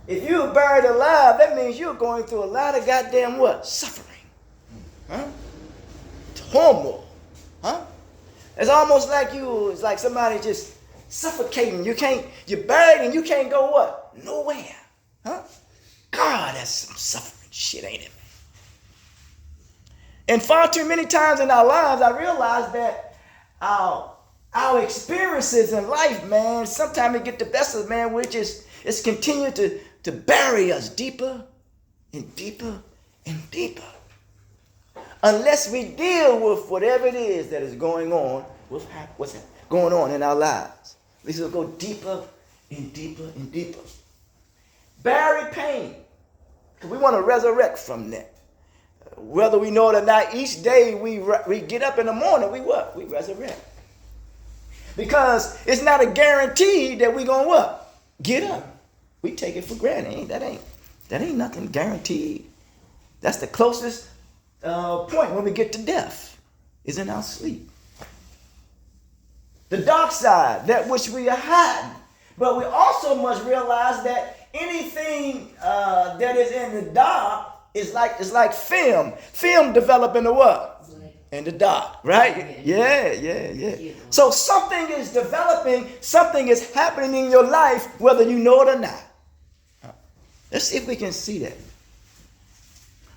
if you were buried alive, that means you're going through a lot of goddamn what? Suffering. Huh? Turmoil. Huh? It's almost like it's like somebody just suffocating. You're buried and you can't go what? Nowhere. Huh? God, that's some suffering shit, ain't it? And far too many times in our lives, I realize that our experiences in life, man, sometimes it get the best of us, man, which is it's continue to bury us deeper and deeper and deeper. Unless we deal with whatever it is that is going on, with what's going on in our lives. We will go deeper and deeper and deeper. Bury pain, because we want to resurrect from that. Whether we know it or not, each day we get up in the morning, we what? We resurrect. Because it's not a guarantee that we're going to what? Get up. We take it for granted. That ain't nothing guaranteed. That's the closest point when we get to death, is in our sleep. The dark side, that which we are hiding. But we also must realize that anything that is in the dark is like film. Film develop in the what? In the dark, right? Yeah. So something is developing, something is happening in your life, whether you know it or not. Let's see if we can see that.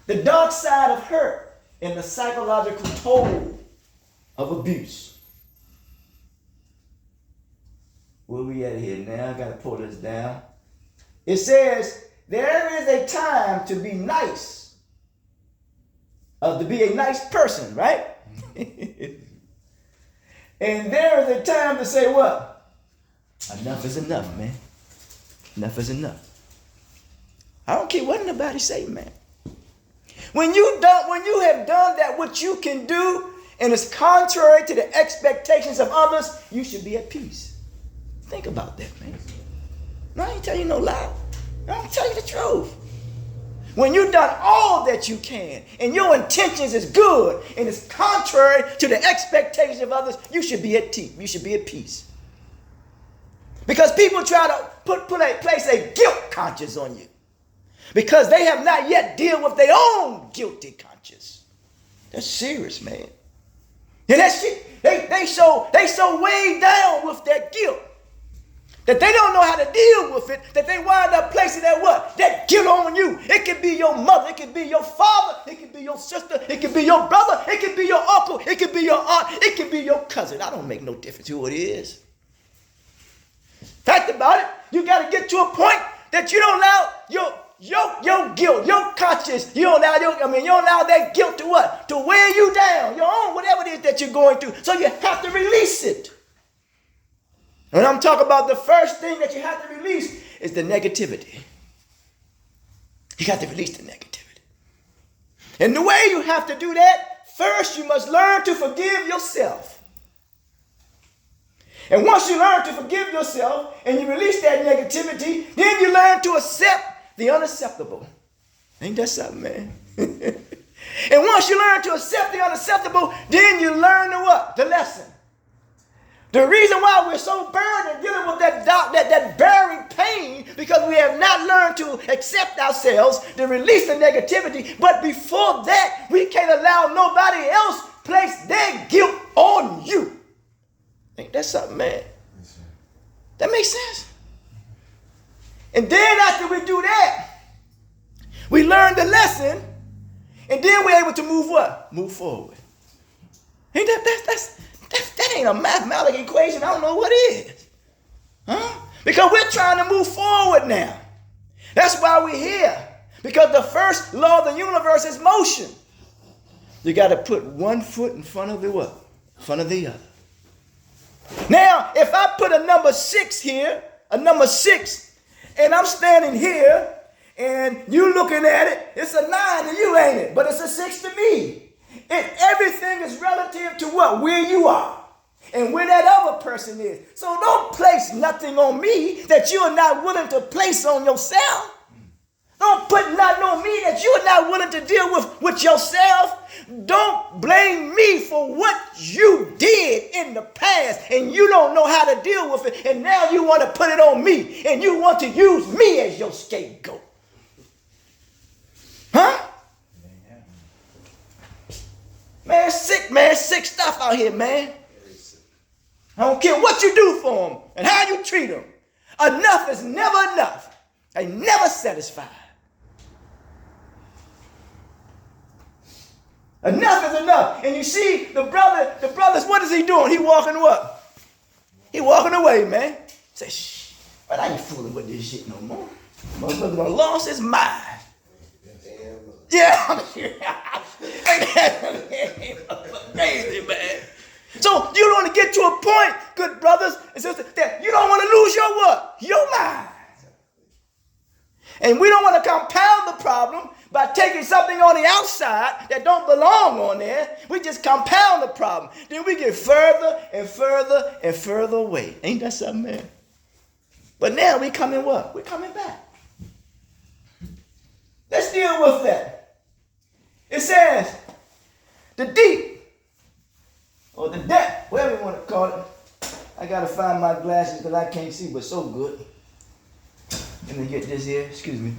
The dark side of hurt and the psychological toll of abuse. Where we at here now? I got to pull this down. It says, there is a time to be nice. To be a nice person, right? And there is a time to say what? Enough is enough, man. Enough is enough. I don't care what nobody say, man. When you have done that what you can do and it's contrary to the expectations of others, you should be at peace. Think about that, man. No, I ain't telling you no lie. I'm telling you the truth. When you've done all that you can and your intentions is good and it's contrary to the expectations of others, you should be at peace. You should be at peace. Because people try to place a guilt conscience on you because they have not yet dealt with their own guilty conscience. That's serious, man. And that shit, they so weighed down with that guilt that they don't know how to deal with it, that they wind up placing that what? That guilt on you. It could be your mother, it could be your father, it could be your sister, it could be your brother, it could be your uncle, it could be your aunt, it could be your cousin. I don't make no difference who it is. Fact about it, you got to get to a point that you don't allow your guilt, your conscience, you don't allow that guilt to what? To weigh you down, your own, whatever it is that you're going through. So you have to release it. When I'm talking about the first thing that you have to release is the negativity. You got to release the negativity. And the way you have to do that, first you must learn to forgive yourself. And once you learn to forgive yourself and you release that negativity, then you learn to accept the unacceptable. Ain't that something, man? And once you learn to accept the unacceptable, then you learn the what? The lesson. The reason why we're so burdened dealing with that buried pain, because we have not learned to accept ourselves, to release the negativity. But before that, we can't allow nobody else place their guilt on you. Ain't that something, man? That makes sense. And then after we do that, we learn the lesson, and then we're able to move what? Move forward. Ain't that ain't a mathematical equation. I don't know what is. Huh? Because we're trying to move forward now. That's why we're here. Because the first law of the universe is motion. You got to put one foot in front of the what? In front of the other. Now, if I put a number 6 here, and I'm standing here, and you looking at it, it's a 9 to you, ain't it? But it's a 6 to me. And everything is relative to what? Where you are. And where that other person is. So don't place nothing on me that you are not willing to place on yourself. Don't put nothing on me that you're not willing to deal with yourself. Don't blame me for what you did in the past and you don't know how to deal with it. And now you want to put it on me and you want to use me as your scapegoat. Huh? Man, sick stuff out here, man. I don't care what you do for them and how you treat them. Enough is never enough. They never satisfied. Enough is enough. And you see the brothers, what is he doing? He walking what? He walking away, man. Say, shh, but I ain't fooling with this shit no more. Motherfucker done lost his mind. Yeah, crazy, man. So you want to get to a point, good brothers and sisters, that you don't want to lose your what? Your mind. And we don't want to compound the problem by taking something on the outside that don't belong on there. We just compound the problem. Then we get further and further and further away. Ain't that something, man? But now we coming what? We're coming back. Let's deal with that. It says, the deep, or the depth, whatever you want to call it. I got to find my glasses because I can't see but so good. Let me get this here. Excuse me.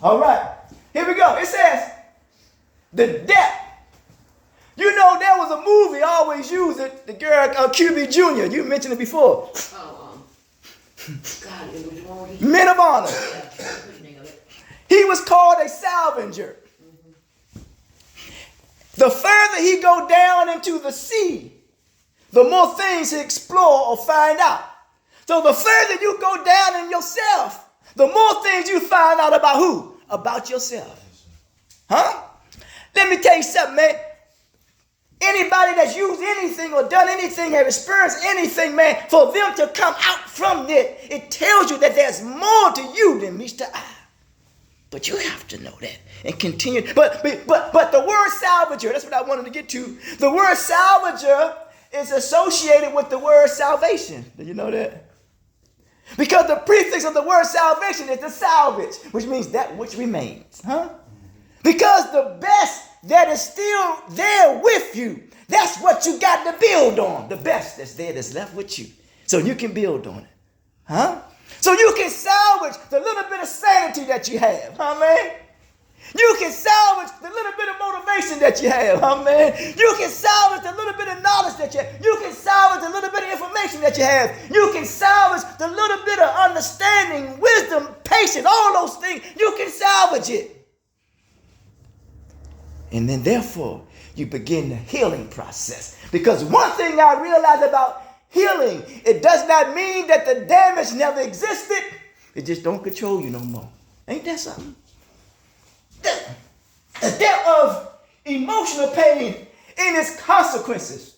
All right. Here we go. It says, the depth. You know, there was a movie, I always use it, the girl, QB Jr. You mentioned it before. God, it was wrong. Men of Honor. He was called a salvager. The further he go down into the sea, the more things he explore or find out. So the further you go down in yourself, the more things you find out about who? About yourself. Huh? Let me tell you something, man. Anybody that's used anything or done anything, have experienced anything, man, for them to come out from it, it tells you that there's more to you than meets the eye. But you have to know that and continue. But the word salvager, that's what I wanted to get to. The word salvager is associated with the word salvation. Did you know that? Because the prefix of the word salvation is the salvage, which means that which remains. Huh? Because the best that is still there with you, that's what you got to build on. The best that's there that's left with you. So you can build on it. Huh? So you can salvage the little bit of sanity that you have. Huh, man? You can salvage the little bit of motivation that you have. Huh, man? You can salvage the little bit of knowledge that you have. You can salvage the little bit of information that you have. You can salvage the little bit of understanding, wisdom, patience, all those things. You can salvage it. And then therefore, you begin the healing process. Because one thing I realized about healing, it does not mean that the damage never existed. It just don't control you no more. Ain't that something? The depth of emotional pain and its consequences,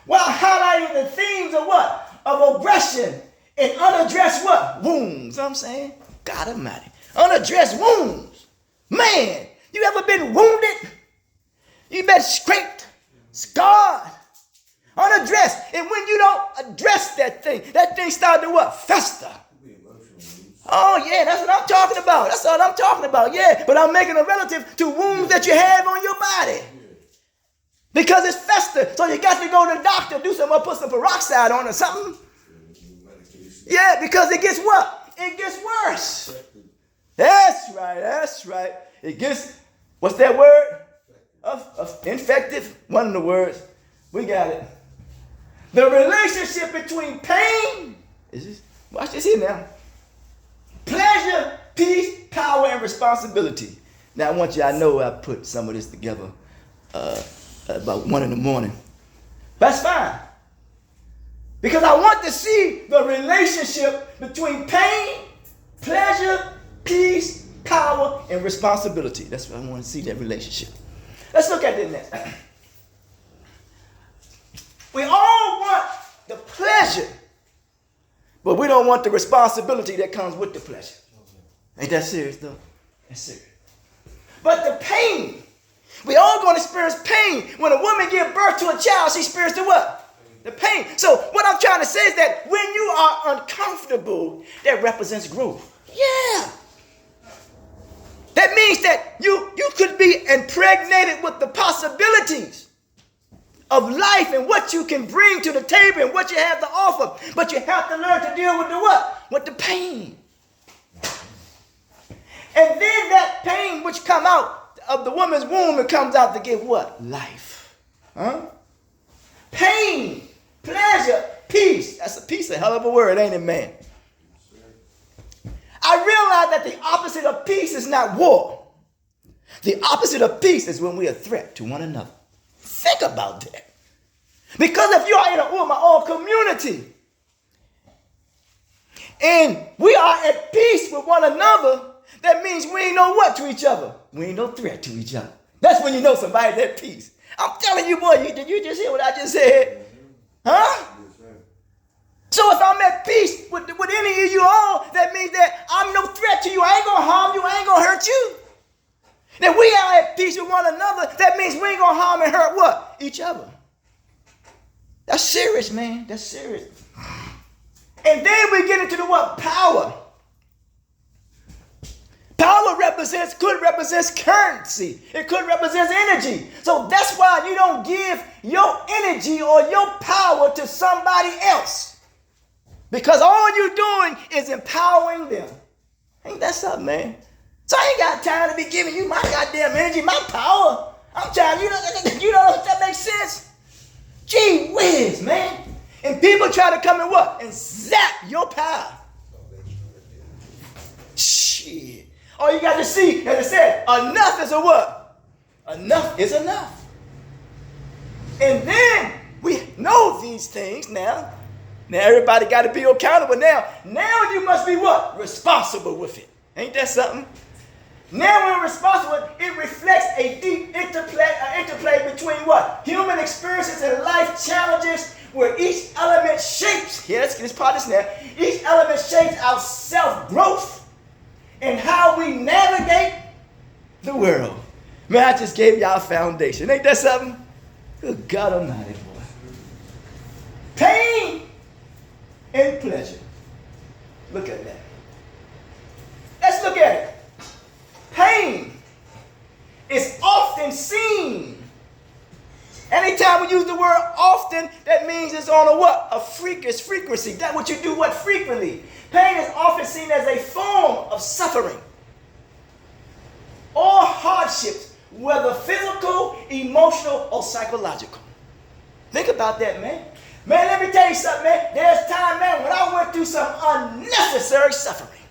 while highlighting the themes of what? Of aggression and unaddressed what? Wounds. You know what I'm saying? God Almighty. Unaddressed wounds. Man, you ever been wounded? You been scraped, scarred, unaddressed. And when you don't address that thing starts to what? Fester. Oh, yeah, that's what I'm talking about. That's all I'm talking about, yeah. But I'm making a relative to wounds that you have on your body. Because it's festered. So you got to go to the doctor, do something, or put some peroxide on or something. Yeah, because it gets what? It gets worse. That's right. It gets, what's that word? Infective, one of the words. We got it. The relationship between pain, watch this here now. Pleasure, peace, power, and responsibility. Now I want you, I know I put some of this together about 1 a.m. That's fine. Because I want to see the relationship between pain, pleasure, peace, power, and responsibility. That's what I want to see, that relationship. Let's look at this next. We all want the pleasure, but we don't want the responsibility that comes with the pleasure. Ain't that serious, though? That's serious. But the pain, we all going to experience pain. When a woman gives birth to a child, she experiences the what? The pain. So what I'm trying to say is that when you are uncomfortable, that represents growth. Yeah. That means that you could be impregnated with the possibilities of life and what you can bring to the table and what you have to offer. But you have to learn to deal with the what? With the pain. And then that pain which come out of the woman's womb, it comes out to give what? Life. Huh? Pain, pleasure, peace. That's a hell of a word, ain't it, man? I realize that the opposite of peace is not war. The opposite of peace is when we're a threat to one another. Think about that. Because if you are in my community and we are at peace with one another, that means we ain't no what to each other. We ain't no threat to each other. That's when you know somebody's at peace. I'm telling you, boy, did you just hear what I just said? Huh? So if I'm at peace with any of you all, that means that I'm no threat to you. I ain't going to harm you. I ain't going to hurt you. That we are at peace with one another, that means we ain't going to harm and hurt what? Each other. That's serious, man. That's serious. And then we get into the what? Power. Power could represent currency. It could represent energy. So that's why you don't give your energy or your power to somebody else. Because all you're doing is empowering them. Ain't that something, man? So I ain't got time to be giving you my goddamn energy, my power. I'm trying, you know if that makes sense? Gee whiz, man. And people try to come and what? And zap your power. Shit. All you got to see, as I said, enough is a what? Enough is enough. And then we know these things now. Now everybody got to be accountable now. Now you must be what? Responsible with it. Ain't that something? Now when we're responsible, it reflects a deep interplay between what? Human experiences and life challenges where each element shapes, here, let's get this part of this now. Each element shapes our self-growth and how we navigate the world. Man, I just gave y'all a foundation. Ain't that something? Good God Almighty, boy. Pain and pleasure. Look at that. Let's look at it. Pain is often seen. Anytime we use the word often, that means it's on a what? A frequency. That's what you do what frequently. Pain is often seen as a form of suffering or hardships, whether physical, emotional, or psychological. Think about that, man. Man, let me tell you something, man. There's time, man, when I went through some unnecessary suffering.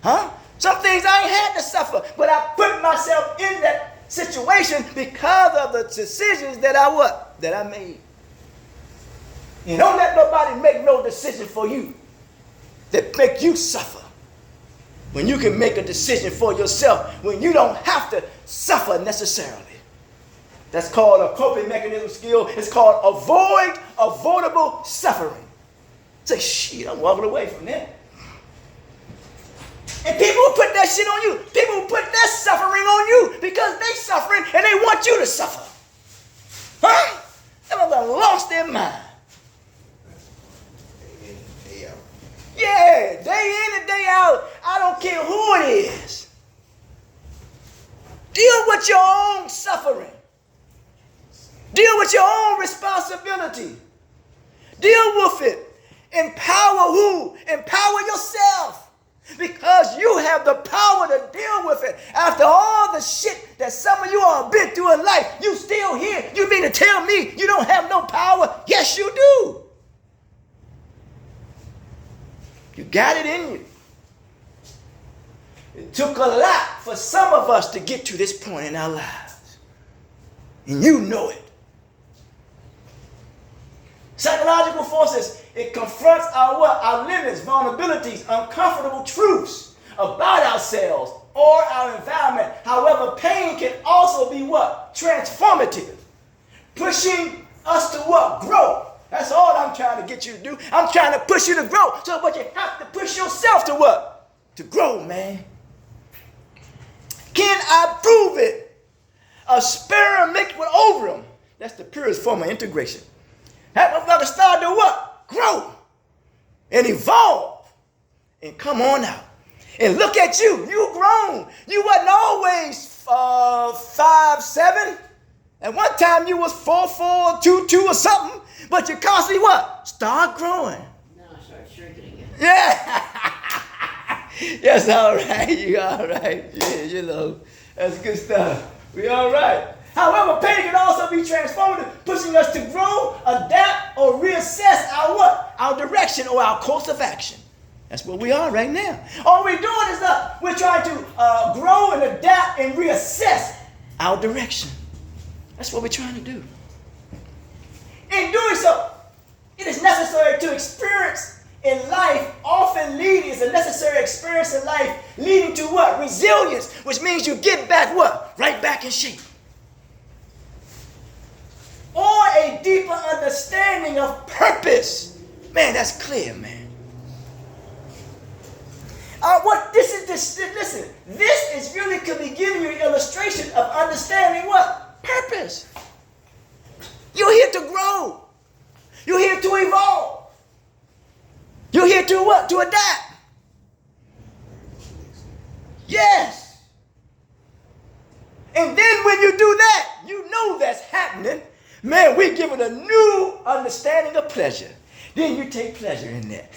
Huh? Some things I ain't had to suffer, but I put myself in that situation because of the decisions that I made. And don't let nobody make no decision for you that make you suffer. When you can make a decision for yourself, when you don't have to suffer necessarily. That's called a coping mechanism skill. It's called avoidable suffering. Say, shit, I'm walking away from that. And people will put that shit on you. People will put that suffering on you because they suffering and they want you to suffer. Huh? They must have lost their mind. Yeah, day in and day out. I don't care who it is. Deal with your own suffering. Deal with your own responsibility. Deal with it. Empower who? Empower yourself. Because you have the power to deal with it. After all the shit that some of you all have been through in life, you still here. You mean to tell me you don't have no power? Yes, you do. You got it in you. It took a lot for some of us to get to this point in our lives. And you know it. Psychological forces, it confronts our limits, vulnerabilities, uncomfortable truths about ourselves or our environment. However, pain can also be what? Transformative. Pushing us to what? Grow. That's all I'm trying to get you to do. I'm trying to push you to grow. So, but you have to push yourself to what? To grow, man. Can I prove it? A sperm mixed with ovum. That's the purest form of integration. That motherfucker started to what? Grow and evolve and come on out. And look at you. You grown. You wasn't always 5'7". At one time you was 4'4", 2'2" or something. But you constantly what? Start growing. Now I start shrinking again. Yeah. Yes, all right. You all right. Yeah, you know. That's good stuff. We all right. However, pain can also be transformative, pushing us to grow, adapt, or reassess our what? Our direction or our course of action. That's where we are right now. All we're doing is we're trying to grow and adapt and reassess our direction. That's what we're trying to do. In doing so, it is necessary to experience in life, often leading, is a necessary experience in life leading to what? Resilience, which means you get back what? Right back in shape. Or a deeper understanding of purpose. Man, that's clear, man. Listen, this is really could be giving you an illustration of understanding what? Purpose. You're here to grow. You're here to evolve. You're here to what? To adapt. Yes. And then when you do that, you know that's happening. Man, we give it a new understanding of pleasure. Then you take pleasure in that.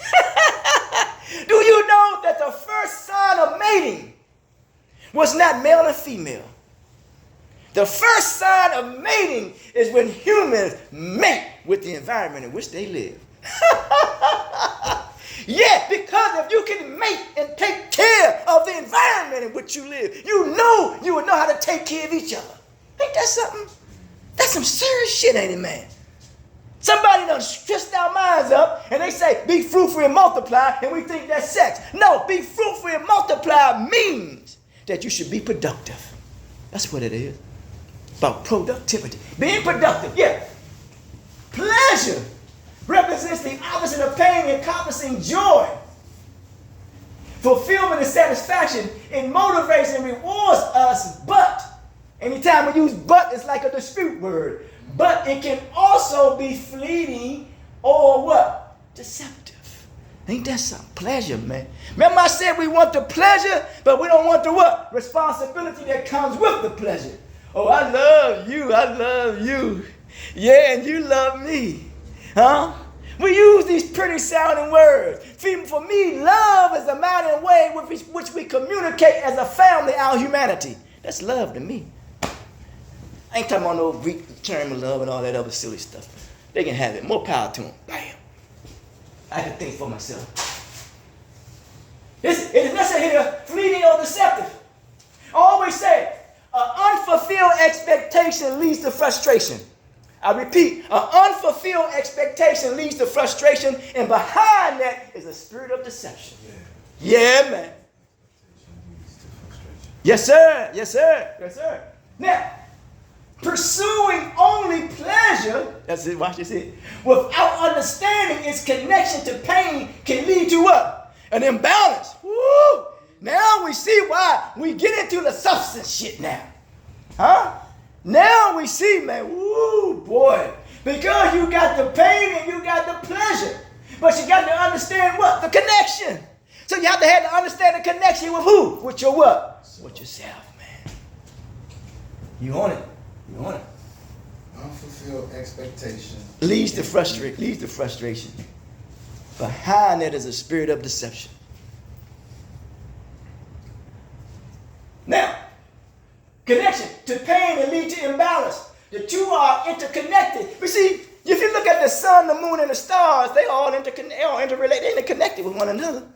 Do you know that the first sign of mating was not male and female? The first sign of mating is when humans mate with the environment in which they live. Yeah, because if you can mate and take care of the environment in which you live, you would know how to take care of each other. Ain't that something? That's some serious shit, ain't it, man? Somebody done twist our minds up and they say, be fruitful and multiply, and we think that's sex. No, be fruitful and multiply means that you should be productive. That's what it is. About productivity. Being productive, yeah. Pleasure represents the opposite of pain, encompassing joy. Fulfillment and satisfaction. It motivates and rewards us, but anytime we use but, it's like a dispute word. But it can also be fleeting or what? Deceptive. Ain't that something? Pleasure, man. Remember I said we want the pleasure, but we don't want the what? Responsibility that comes with the pleasure. Oh, I love you. I love you. Yeah, and you love me. Huh? We use these pretty sounding words. For me, love is the manner and way with which we communicate as a family our humanity. That's love to me. I ain't talking about no Greek term of love and all that other silly stuff. They can have it. More power to them. Bam. I can think for myself. It is necessary here, fleeting or deceptive. I always say, an unfulfilled expectation leads to frustration. I repeat, an unfulfilled expectation leads to frustration, and behind that is a spirit of deception. Yeah, man. Yes, sir. Yes, sir. Yes, sir. Now, pursuing only pleasure, that's it, watch this here, without understanding its connection to pain can lead to what? An imbalance. Woo! Now we see why we get into the substance shit now. Huh? Now we see, man, woo, boy, because you got the pain and you got the pleasure, but you got to understand what? The connection. So you have to understand the connection with who? With your what? With yourself, man. You on it. You on it. Unfulfilled expectation leads to frustration. Behind that is a spirit of deception. Now, connection to pain and lead to imbalance. The two are interconnected. But see, if you look at the sun, the moon, and the stars, they all interrelated, they interconnected with one another.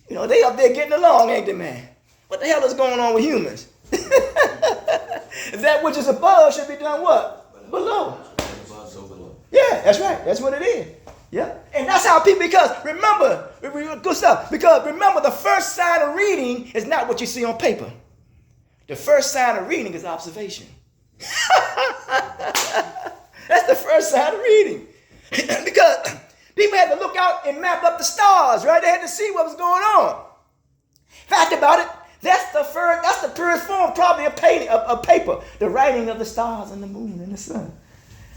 You know, they up there getting along, ain't they, man? What the hell is going on with humans? That which is above should be done what? Below. Yeah, that's right. That's what it is. Yeah. And that's how people, because remember, good stuff. Because remember, the first sign of reading is not what you see on paper. The first sign of reading is observation. That's the first sign of reading. Because people had to look out and map up the stars, right? They had to see what was going on. Fact about it, that's the purest form probably of paper, the writing of the stars and the moon and the sun.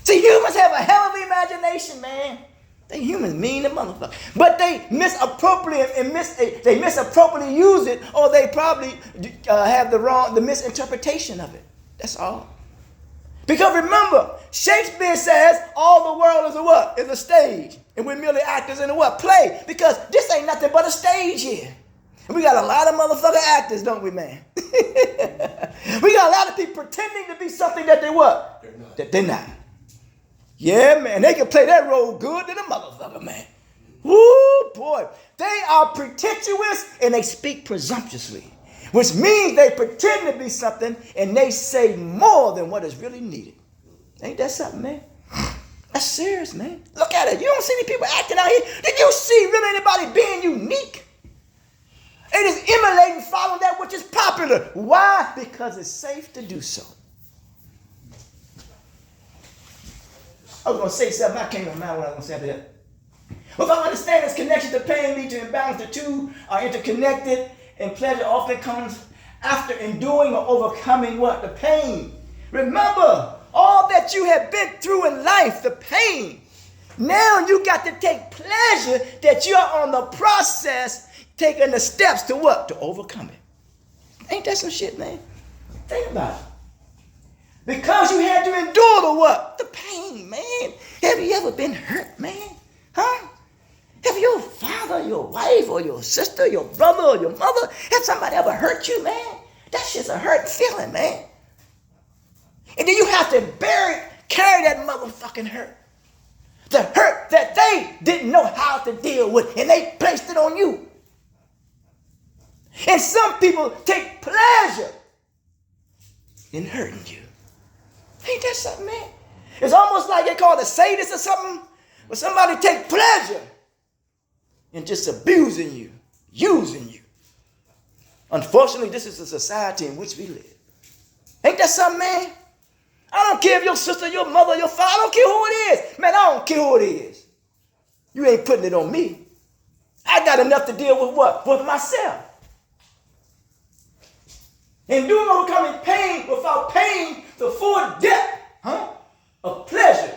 See, humans have a hell of an imagination, man. They humans mean the motherfucker. But they misappropriately use it, or they probably have the misinterpretation of it. That's all. Because remember, Shakespeare says all the world is a what? Is a stage. And we're merely actors in a what? Play. Because this ain't nothing but a stage here. And we got a lot of motherfucking actors, don't we, man? We got a lot of people pretending to be something that they what? They're not. That they're not. Yeah, man. They can play that role good than a motherfucker, man. Woo, boy. They are pretentious and they speak presumptuously. Which means they pretend to be something and they say more than what is really needed. Ain't that something, man? That's serious, man. Look at it. You don't see any people acting out here. Did you see really anybody being unique? It is emulating, following that which is popular. Why? Because it's safe to do so. I was going to say something. I can't remember what I was going to say after that. Well, if I understand this connection to pain lead to imbalance, the two are interconnected, and pleasure often comes after enduring or overcoming what? The pain. Remember, all that you have been through in life, the pain. Now you got to take pleasure that you're on the process, taking the steps to what? To overcome it. Ain't that some shit, man? Think about it. Because you had to endure the what? The pain, man. Have you ever been hurt, man? Huh? Have your father, your wife, or your sister, your brother, or your mother, have somebody ever hurt you, man? That shit's a hurt feeling, man. And then you have to carry that motherfucking hurt. The hurt that they didn't know how to deal with, and they placed it on you. And some people take pleasure in hurting you. Ain't that something, man? It's almost like they call it a sadist or something, where somebody take pleasure in just abusing you, using you. Unfortunately, this is the society in which we live. Ain't that something, man? I don't care if your sister, your mother, your father, I don't care who it is. Man, I don't care who it is. You ain't putting it on me. I got enough to deal with what? With myself. And doing overcoming pain without pain, the full depth of pleasure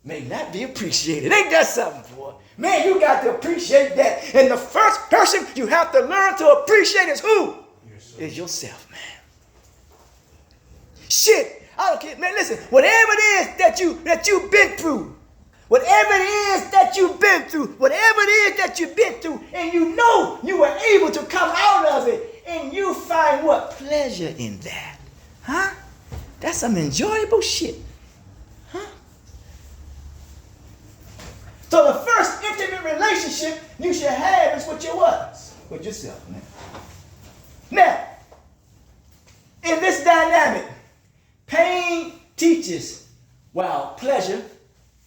may not be appreciated. Ain't that something, boy? Man, you got to appreciate that. And the first person you have to learn to appreciate is who? Yourself. Is yourself, man. Shit, I don't care. Man, listen, whatever it is that you've been through, whatever it is that you've been through, and you know you were able to come out of it, and you find what? Pleasure in that. Huh? That's some enjoyable shit. Huh? So the first intimate relationship you should have is with your what? With yourself, man. Now, in this dynamic, pain teaches while pleasure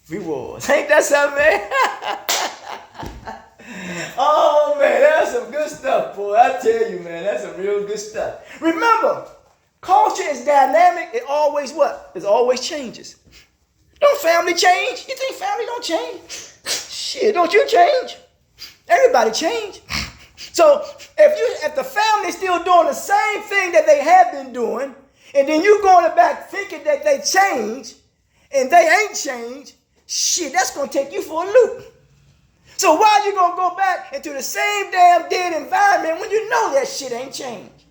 rewards. Ain't that something, man? Oh, man, that's some good stuff, boy. I tell you, man, that's some real good stuff. Remember, culture is dynamic. It always what? It always changes. Don't family change? You think family don't change? Shit, don't you change? Everybody change. So if the family's still doing the same thing that they have been doing, and then you going back thinking that they changed, and they ain't changed, shit, that's going to take you for a loop. So why are you going to go back into the same damn dead environment when you know that shit ain't changed?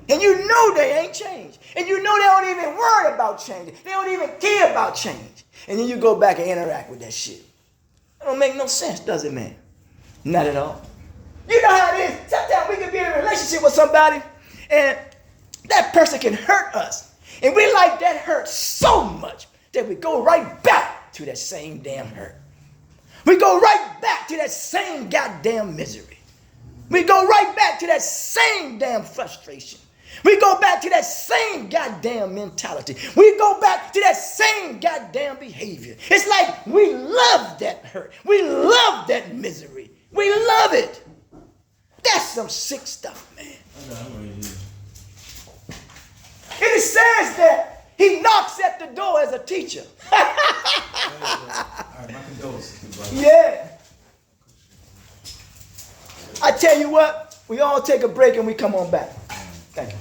And you know they ain't changed. And you know they don't even worry about changing. They don't even care about change. And then you go back and interact with that shit. That don't make no sense, does it, man? Not at all. You know how it is. Sometimes we can be in a relationship with somebody and that person can hurt us. And we like that hurt so much that we go right back to that same damn hurt. We go right back to that same goddamn misery. We go right back to that same damn frustration. We go back to that same goddamn mentality. We go back to that same goddamn behavior. It's like we love that hurt. We love that misery. We love it. That's some sick stuff, man. And it says that he knocks at the door as a teacher. All right, my condolences, brother. Yeah. I tell you what, we all take a break and we come on back. Thank you.